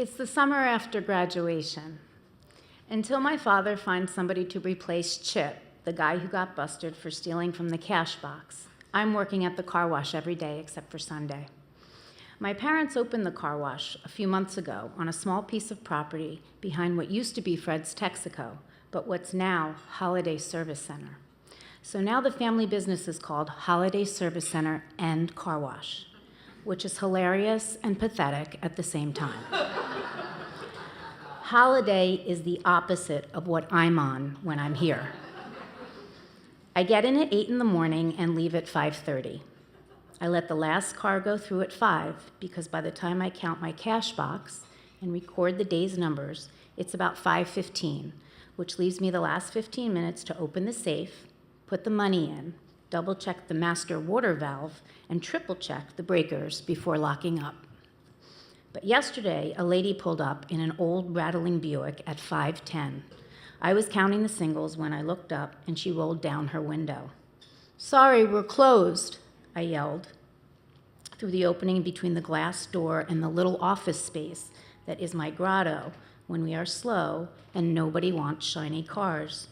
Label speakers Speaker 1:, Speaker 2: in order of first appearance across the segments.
Speaker 1: It's the summer after graduation. Until my father finds somebody to replace Chip, the guy who got busted for stealing from the cash box, I'm working at the car wash every day except for Sunday. My parents opened the car wash a few months ago on a small piece of property behind what used to be Fred's Texaco, but what's now Holiday Service Center. So now the family business is called Holiday Service Center and Car Wash, which is hilarious and pathetic at the same time. Holiday is the opposite of what I'm on when I'm here. I get in at 8 in the morning and leave at 5:30. I let the last car go through at 5 because by the time I count my cash box and record the day's numbers, it's about 5:15, which leaves me the last 15 minutes to open the safe, put the money in, double-check the master water valve, and triple-check the breakers before locking up. But yesterday, a lady pulled up in an old rattling Buick at 5:10. I was counting the singles when I looked up, and she rolled down her window. "Sorry, we're closed," I yelled through the opening between the glass door and the little office space that is my grotto when we are slow and nobody wants shiny cars.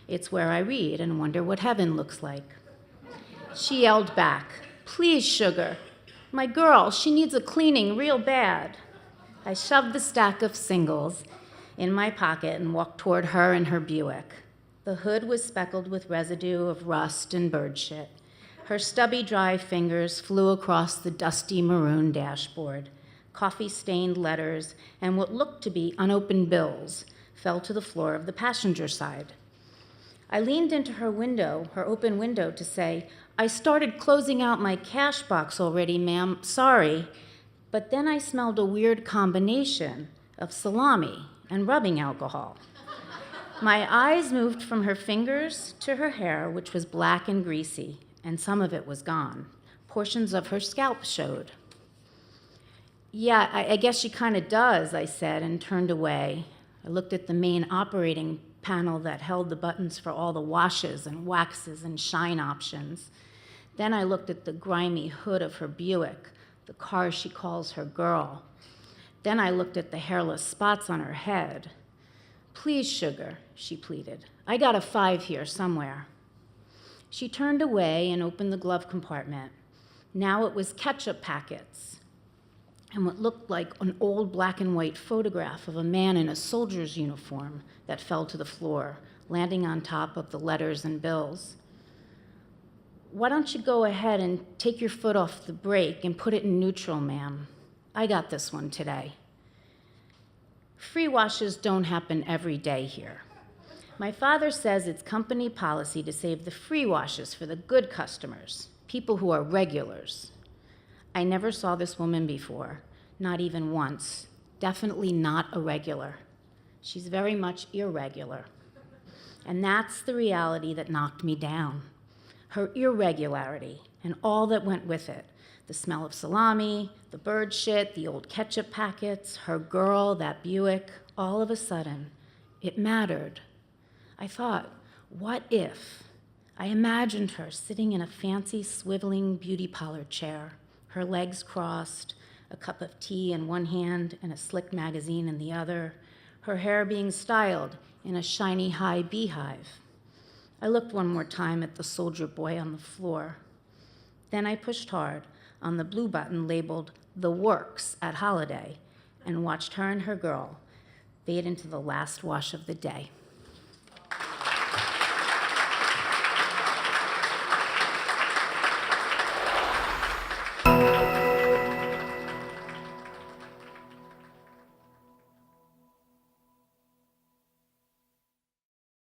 Speaker 1: It's where I read and wonder what heaven looks like. She yelled back, "Please, sugar. My girl, she needs a cleaning real bad." I shoved the stack of singles in my pocket and walked toward her and her Buick. The hood was speckled with residue of rust and bird shit. Her stubby, dry fingers flew across the dusty maroon dashboard. Coffee-stained letters and what looked to be unopened bills fell to the floor of the passenger side. I leaned into her window, her open window, to say, "I started closing out my cash box already, ma'am. Sorry." But then I smelled a weird combination of salami and rubbing alcohol. My eyes moved from her fingers to her hair, which was black and greasy, and some of it was gone. Portions of her scalp showed. "Yeah, I guess she kind of does," I said, and turned away. I looked at the main operating panel that held the buttons for all the washes and waxes and shine options. Then I looked at the grimy hood of her Buick, the car she calls her girl. Then I looked at the hairless spots on her head. "Please, sugar," she pleaded. "I got a 5 here somewhere." She turned away and opened the glove compartment. Now it was ketchup packets and what looked like an old black and white photograph of a man in a soldier's uniform that fell to the floor, landing on top of the letters and bills. "Why don't you go ahead and take your foot off the brake and put it in neutral, ma'am? I got this one today." Free washes don't happen every day here. My father says it's company policy to save the free washes for the good customers, people who are regulars. I never saw this woman before, not even once. Definitely not a regular. She's very much irregular. And that's the reality that knocked me down. Her irregularity and all that went with it. The smell of salami, the bird shit, the old ketchup packets, her girl, that Buick. All of a sudden, it mattered. I thought, what if? I imagined her sitting in a fancy, swiveling beauty parlor chair, her legs crossed, a cup of tea in one hand and a slick magazine in the other, her hair being styled in a shiny high beehive. I looked one more time at the soldier boy on the floor. Then I pushed hard on the blue button labeled "The Works" at Holiday and watched her and her girl fade into the last wash of the day.